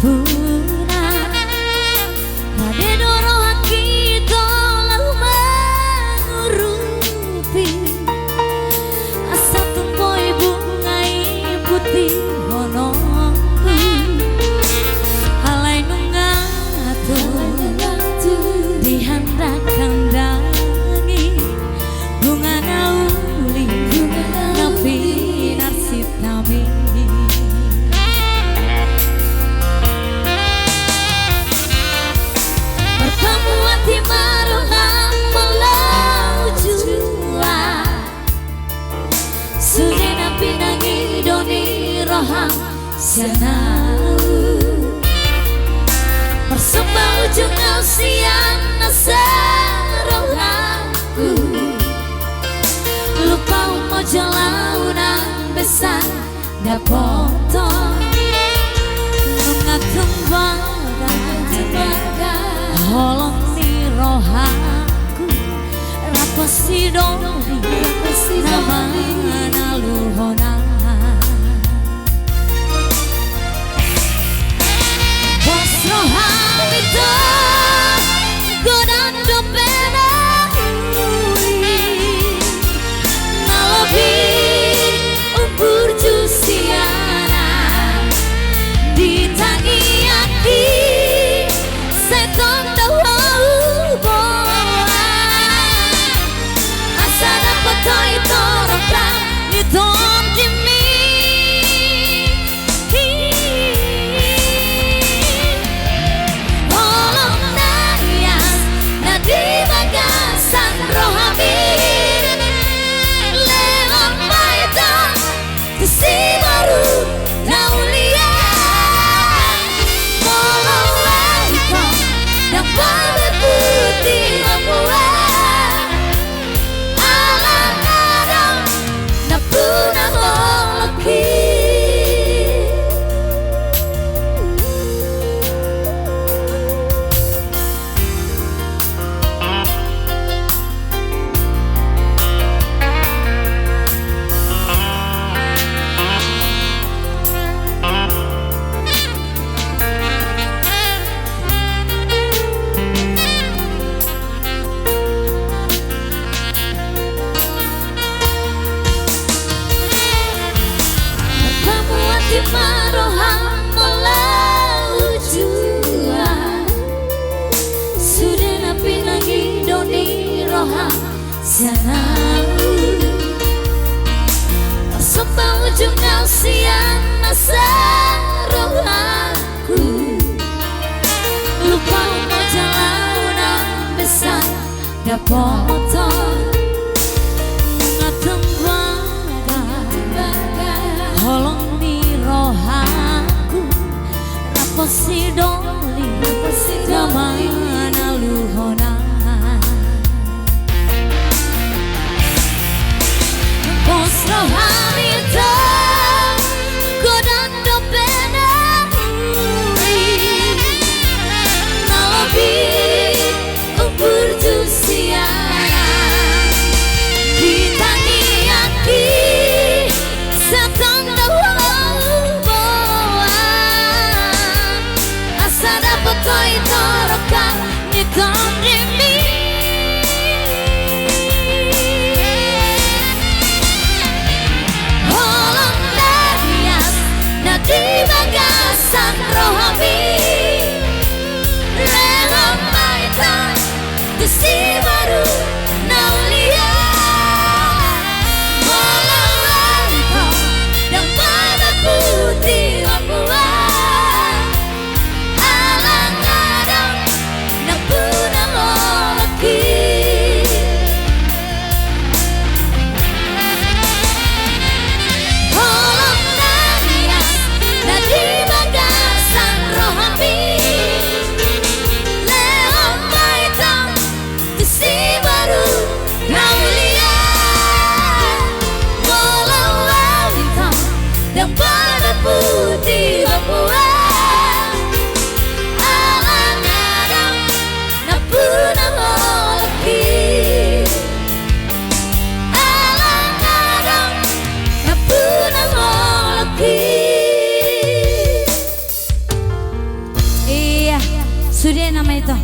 puna Kade doro haki dolau mengurupi Asa tumpoi bungai putih honongku Halai nungatu dihandak kandangi bunga nauli napi narsit nami pertemuan di maruham melau jua sudah napi nangi doni roham sianau persembah ujung usian nasarohaku lupa mau jalaunan besar da potong mengatung baga holong ni rohaku rapasi doli nama naluhona bos roham itu godan dopena nalobi umpur jusiana ditangi hati seton dawau boa asa dapat toy torokam niton jimi holong nayas nadi bagasan rohamin lewat maidan kesi baru naulia molong laikom dan pada putih memua alang-alang na punang lelaki di maroham melau jua sudah napi lagi doni roham sianau persembah ujung usian nasarohaku lupa mau jalaunan besar da potong mengatung baga holong rohaku rapasi doli damai naluhona bos roham itu godan dopena nalobi umpur jusiana ditangi hati setan toy torokam niton jimi holong narias nadi bagasan rohami rela maitan kesi baru naulia molong laikom dan pada putih memua holong narias nadi bagasan rohami lewat maitan Surya nama itu.